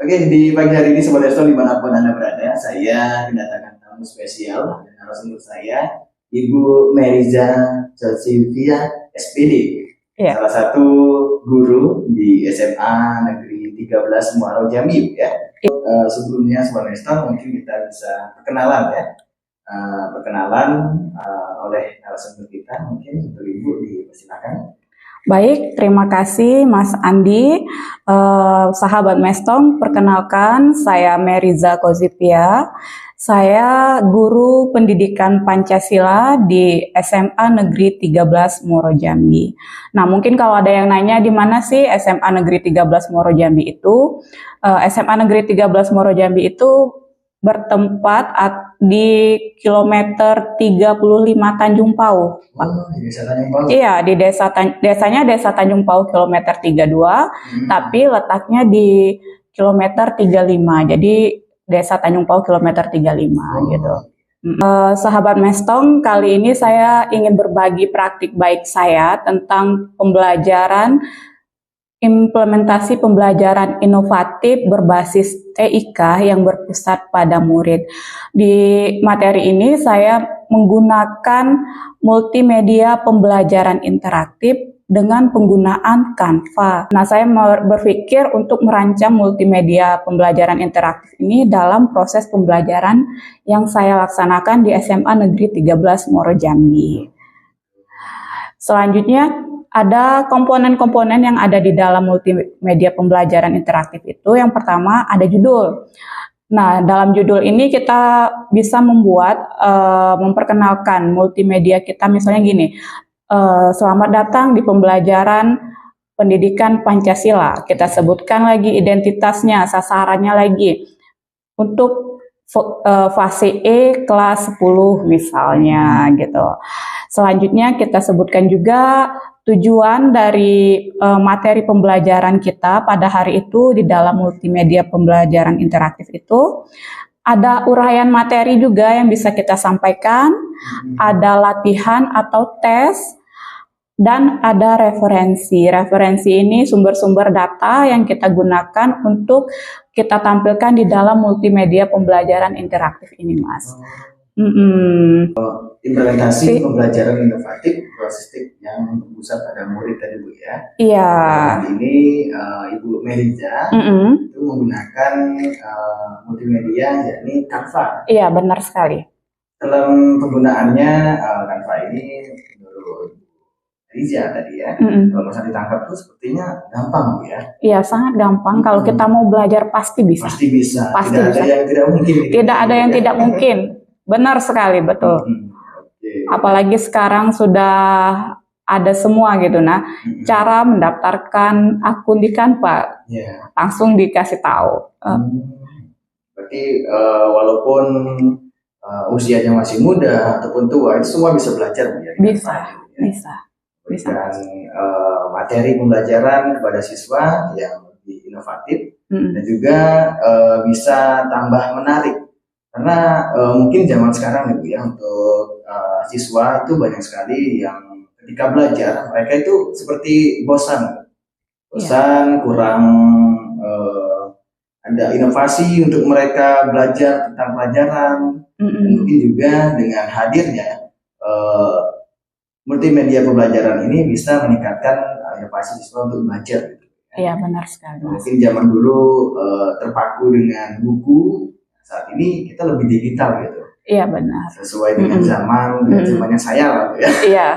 Oke, di pagi hari ini Sobat Resto dimanapun Anda berada, saya kedatangan tamu spesial dan narasumber saya, Ibu Meriza Josifia SPD, Ya. salah satu guru di SMA Negeri 13 Muaro Jambi ya. Sebelumnya Sobat Resto mungkin kita bisa perkenalan ya, oleh narasumber kita, mungkin untuk Ibu dipersilakan. Baik, terima kasih Mas Andi. Sahabat Mestong, perkenalkan saya Meriza Kozipia. Saya guru pendidikan Pancasila di SMA Negeri 13 Muaro Jambi. Nah, mungkin kalau ada yang nanya di mana sih SMA Negeri 13 Muaro Jambi itu? SMA Negeri 13 Muaro Jambi itu bertempat di kilometer 35 Tanjung Pau. Di desa Tanjung Pau. Iya, di desanya Desa Tanjung Pau kilometer 32, tapi letaknya di kilometer 35. Jadi Desa Tanjung Pau kilometer 35 gitu. Sahabat Mestong, kali ini saya ingin berbagi praktik baik saya tentang implementasi pembelajaran inovatif berbasis TIK yang berpusat pada murid. Di materi ini saya menggunakan multimedia pembelajaran interaktif dengan penggunaan Canva. Nah, saya berpikir untuk merancang multimedia pembelajaran interaktif ini dalam proses pembelajaran yang saya laksanakan di SMA Negeri 13 Muaro Jambi. Selanjutnya, ada komponen-komponen yang ada di dalam multimedia pembelajaran interaktif itu. Yang pertama ada judul. Nah, dalam judul ini kita bisa memperkenalkan multimedia kita, misalnya gini, selamat datang di pembelajaran pendidikan Pancasila. Kita sebutkan lagi identitasnya, sasarannya lagi. Untuk fase E kelas 10 misalnya gitu. Selanjutnya kita sebutkan juga tujuan dari materi pembelajaran kita pada hari itu di dalam multimedia pembelajaran interaktif itu. Ada uraian materi juga yang bisa kita sampaikan, ada latihan atau tes, dan ada referensi. Referensi ini sumber-sumber data yang kita gunakan untuk kita tampilkan di dalam multimedia pembelajaran interaktif ini, Mas. Implementasi pembelajaran inovatif berbasis yang berpusat pada murid tadi Bu ya. Iya. Dan ini Ibu Meriza itu menggunakan multimedia yakni Canva. Iya, benar sekali. Dalam penggunaannya Canva ini menurut Meriza tadi ya, kalau misalnya ditangkap tuh sepertinya gampang Bu ya. Iya, sangat gampang. Kalau kita mau belajar pasti bisa. Pasti bisa. Pasti tidak bisa. ada yang tidak mungkin. Tidak ada yang tidak mungkin. Benar sekali, betul. Apalagi sekarang sudah ada semua gitu. Nah, cara mendaftarkan akun di Canva langsung dikasih tahu. Berarti walaupun usianya masih muda ataupun tua, itu semua bisa belajar ya? Bisa. Dan materi pembelajaran kepada siswa yang lebih inovatif dan juga bisa tambah menarik. Karena mungkin zaman sekarang nih Bu ya, untuk siswa itu banyak sekali yang ketika belajar mereka itu seperti bosan, kurang ada inovasi untuk mereka belajar tentang pelajaran. Dan mungkin juga dengan hadirnya multimedia pembelajaran ini bisa meningkatkan inovasi siswa untuk belajar. Iya, benar sekali. Mungkin zaman dulu terpaku dengan buku. Saat ini kita lebih digital gitu. Iya, benar. Sesuai dengan zamannya saya lah ya. Iya,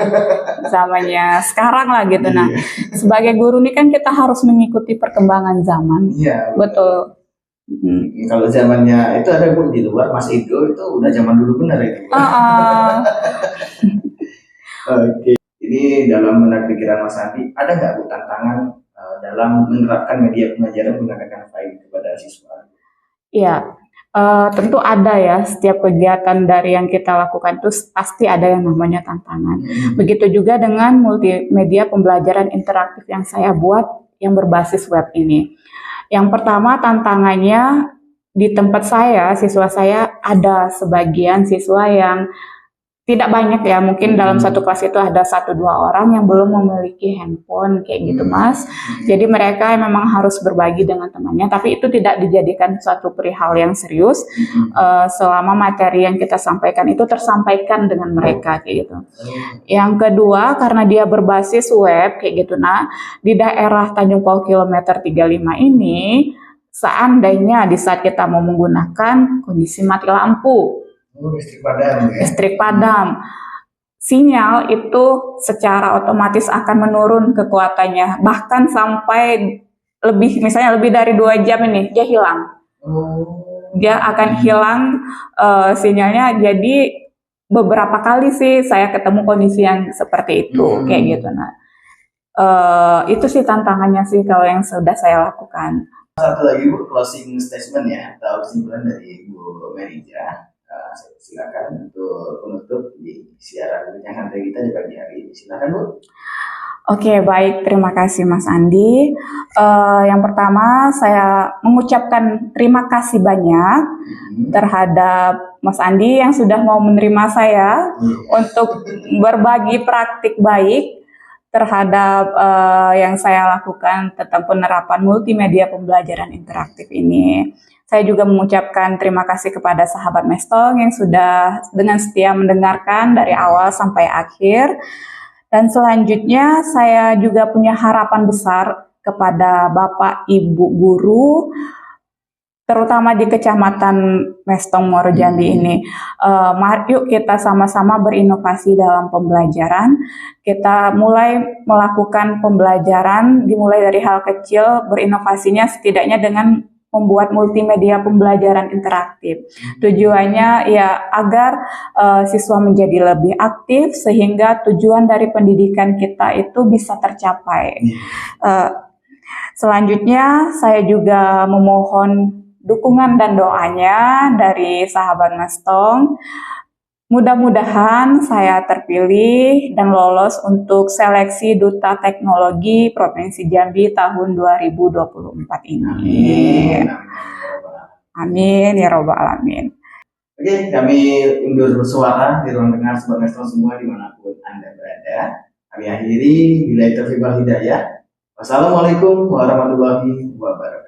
zamannya sekarang lah gitu. Nah, sebagai guru ini kan kita harus mengikuti perkembangan zaman. Iya. Betul. Kalau zamannya itu ada Bu di luar Mas Ido itu udah zaman dulu benar itu. Oke. Ini dalam benak pikiran Mas Andi, ada nggak Bu tantangan dalam menerapkan media pembelajaran menggunakan Canva kepada siswa? Iya. Tentu ada ya, setiap kegiatan dari yang kita lakukan itu pasti ada yang namanya tantangan. Begitu juga dengan multimedia pembelajaran interaktif yang saya buat yang berbasis web ini. Yang pertama tantangannya di tempat saya, siswa saya ada sebagian siswa yang tidak banyak ya, mungkin dalam satu kelas itu ada 1-2 orang yang belum memiliki handphone kayak gitu Mas. Jadi mereka memang harus berbagi dengan temannya, tapi itu tidak dijadikan suatu perihal yang serius selama materi yang kita sampaikan itu tersampaikan dengan mereka kayak gitu. Yang kedua, karena dia berbasis web kayak gitu, nah di daerah Tanjung Paul kilometer 35 ini, seandainya di saat kita mau menggunakan kondisi mati lampu, listrik padam ya? Listrik padam, sinyal itu secara otomatis akan menurun kekuatannya, bahkan sampai misalnya lebih dari 2 jam ini dia hilang. Dia akan hilang sinyalnya. Jadi beberapa kali sih saya ketemu kondisi yang seperti itu kayak gitu. Nah itu sih tantangannya sih kalau yang sudah saya lakukan. Satu lagi Bu, closing statement ya atau kesimpulan dari Bu Merija. Silakan untuk penutup di siaran yang santai kita di pagi hari ini. Silakan Bu. Oke, baik. Terima kasih Mas Andi. Yang pertama, saya mengucapkan terima kasih banyak terhadap Mas Andi yang sudah mau menerima saya untuk berbagi praktik baik terhadap yang saya lakukan tentang penerapan multimedia pembelajaran interaktif ini. Saya juga mengucapkan terima kasih kepada sahabat Mestong yang sudah dengan setia mendengarkan dari awal sampai akhir. Dan selanjutnya saya juga punya harapan besar kepada Bapak Ibu guru, terutama di Kecamatan Mestong Muaro Jambi ini. Yuk kita sama-sama berinovasi dalam pembelajaran. Kita mulai melakukan pembelajaran dimulai dari hal kecil, berinovasinya setidaknya dengan membuat multimedia pembelajaran interaktif. Tujuannya ya agar siswa menjadi lebih aktif sehingga tujuan dari pendidikan kita itu bisa tercapai. Selanjutnya saya juga memohon dukungan dan doanya dari sahabat Mestong. Mudah-mudahan saya terpilih dan lolos untuk seleksi Duta Teknologi Provinsi Jambi tahun 2024 ini. Amin ya robbal alamin. Oke, kami undur suara di ruang dengar sobat Mestong semua dimanapun Anda berada. Kami akhiri bila taufiq wal hidayah. Wassalamualaikum warahmatullahi wabarakatuh.